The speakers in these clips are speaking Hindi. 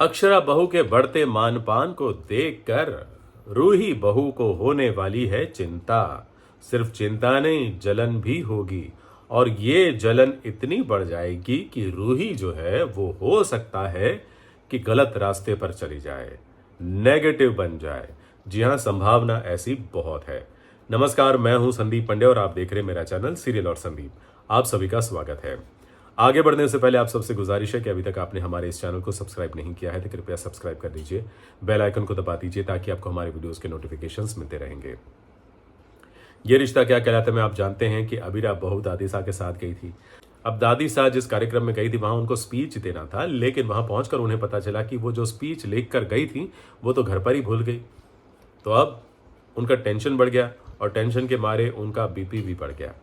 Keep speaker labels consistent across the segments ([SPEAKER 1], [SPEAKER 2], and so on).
[SPEAKER 1] अक्षरा बहू के बढ़ते मानपान को देखकर रूही बहू को होने वाली है चिंता। सिर्फ चिंता नहीं, जलन भी होगी। और ये जलन इतनी बढ़ जाएगी कि रूही जो है वो हो सकता है कि गलत रास्ते पर चली जाए, नेगेटिव बन जाए। जी हाँ, संभावना ऐसी बहुत है। नमस्कार, मैं हूं संदीप पंडे और आप देख रहे हैं मेरा चैनल सीरियल और संदीप। आप सभी का स्वागत है। आगे बढ़ने से पहले आप सबसे गुजारिश है कि अभी तक आपने हमारे इस चैनल को सब्सक्राइब नहीं किया है तो कृपया सब्सक्राइब कर दीजिए, बेल आइकन को दबा दीजिए ताकि आपको हमारे वीडियोस के नोटिफिकेशंस मिलते रहेंगे। ये रिश्ता क्या कहलाता है आप जानते हैं कि अबीरा बहू दादीसा के साथ गई थी। अब दादीसा जिस कार्यक्रम में गई थी वहां उनको स्पीच देना था, लेकिन वहां पहुंचकर उन्हें पता चला कि वो जो स्पीच लेकर गई थी वो तो घर पर ही भूल गई। तो अब उनका टेंशन बढ़ गया और टेंशन के मारे उनका बीपी भी बढ़ गया।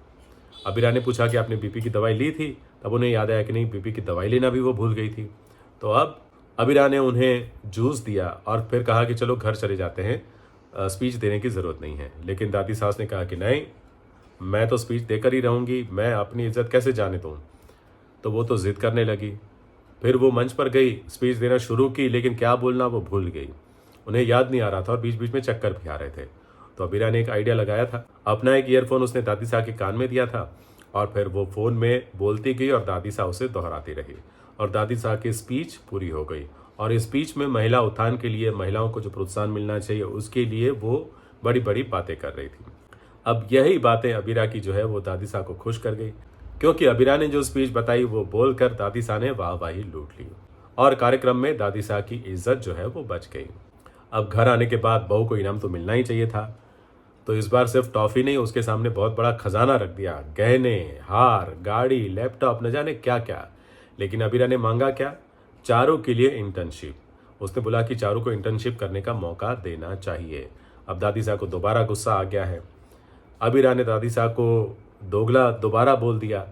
[SPEAKER 1] अबीरा ने पूछा कि आपने बीपी की दवाई ली थी? तब उन्हें याद आया कि नहीं, बीपी की दवाई लेना भी वो भूल गई थी। तो अब अबीरा ने उन्हें जूस दिया और फिर कहा कि चलो घर चले जाते हैं, स्पीच देने की ज़रूरत नहीं है। लेकिन दादी सास ने कहा कि नहीं, मैं तो स्पीच देकर ही रहूँगी, मैं अपनी इज्जत कैसे जाने दूँ। तो वो तो ज़िद करने लगी। फिर वो मंच पर गई, स्पीच देना शुरू की, लेकिन क्या बोलना वो भूल गई। उन्हें याद नहीं आ रहा था और बीच बीच में चक्कर भी आ रहे थे। तो अबीरा ने एक आइडिया लगाया था। अपना एक ईयरफोन उसने दादी साहब के कान में दिया था और फिर वो फ़ोन में बोलती गई और दादी साहब उसे दोहराती रही और दादी साहब की स्पीच पूरी हो गई। और इस स्पीच में महिला उत्थान के लिए, महिलाओं को जो प्रोत्साहन मिलना चाहिए उसके लिए वो बड़ी बड़ी बातें कर रही थी। अब यही बातें अबीरा की जो है वो दादी साहब को खुश कर गई, क्योंकि अबीरा ने जो स्पीच बताई वो बोलकर दादी साहब ने वाहवाही लूट ली और कार्यक्रम में दादी साहब की इज्जत जो है वो बच गई। अब घर आने के बाद बहू को इनाम तो मिलना ही चाहिए था। तो इस बार सिर्फ टॉफी नहीं, उसके सामने बहुत बड़ा खजाना रख दिया, गहने, हार, गाड़ी, लैपटॉप, न जाने क्या क्या। लेकिन अबीरा ने मांगा क्या? चारू के लिए इंटर्नशिप। उसने बोला कि चारू को इंटर्नशिप करने का मौका देना चाहिए। अब दादी साहब को दोबारा गुस्सा आ गया है। अबीरा ने दादी साहब को दोगला दोबारा बोल दिया,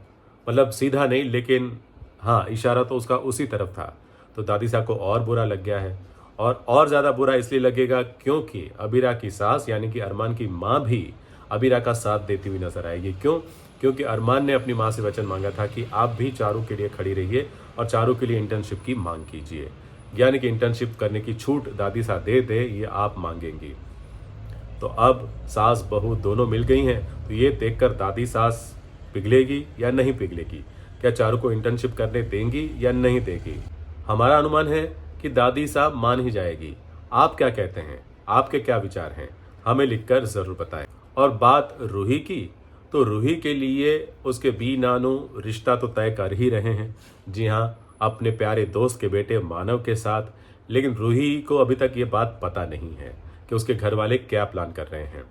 [SPEAKER 1] मतलब सीधा नहीं, लेकिन हाँ, इशारा तो उसका उसी तरफ था। तो दादी साहब को और बुरा लग गया है और ज़्यादा बुरा इसलिए लगेगा क्योंकि अबीरा की सास यानी कि अरमान की माँ भी अबीरा का साथ देती हुई नजर आएगी। क्यों? क्योंकि अरमान ने अपनी माँ से वचन मांगा था कि आप भी चारू के लिए खड़ी रहिए और चारू के लिए इंटर्नशिप की मांग कीजिए, यानी कि इंटर्नशिप करने की छूट दादी साहब दे दे, ये आप मांगेंगी। तो अब सास बहू दोनों मिल गई हैं, तो ये देखकर दादी सास पिघलेगी या नहीं पिघलेगी, क्या चारू को इंटर्नशिप करने देंगी या नहीं देगी? हमारा अनुमान है कि दादी साहब मान ही जाएगी। आप क्या कहते हैं? आपके क्या विचार हैं? हमें लिखकर जरूर बताएं। और बात रूही की, तो रूही के लिए उसके बी नानू रिश्ता तो तय कर ही रहे हैं। जी हाँ, अपने प्यारे दोस्त के बेटे मानव के साथ। लेकिन रूही को अभी तक ये बात पता नहीं है कि उसके घर वाले क्या प्लान कर रहे हैं।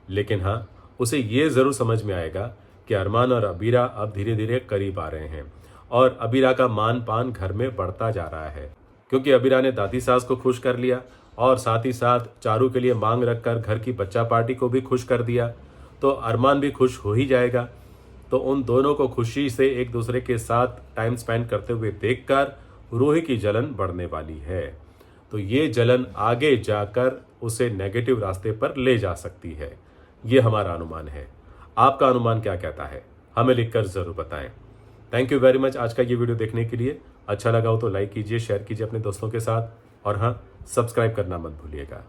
[SPEAKER 1] लेकिन हाँ, उसे ये जरूर समझ में आएगा कि अरमान और अबीरा अब धीरे धीरे करीब आ रहे हैं और अबीरा का मान पान घर में बढ़ता जा रहा है, क्योंकि अबीरा ने दादी सास को खुश कर लिया और साथ ही साथ चारू के लिए मांग रखकर घर की बच्चा पार्टी को भी खुश कर दिया। तो अरमान भी खुश हो ही जाएगा। तो उन दोनों को खुशी से एक दूसरे के साथ टाइम स्पेंड करते हुए देखकर रूही की जलन बढ़ने वाली है। तो ये जलन आगे जाकर उसे नेगेटिव रास्ते पर ले जा सकती है। ये हमारा अनुमान है। आपका अनुमान क्या कहता है? हमें लिखकर जरूर बताएं। थैंक यू वेरी मच आज का ये वीडियो देखने के लिए। अच्छा लगा हो तो लाइक कीजिए, शेयर कीजिए अपने दोस्तों के साथ और हाँ, सब्सक्राइब करना मत भूलिएगा।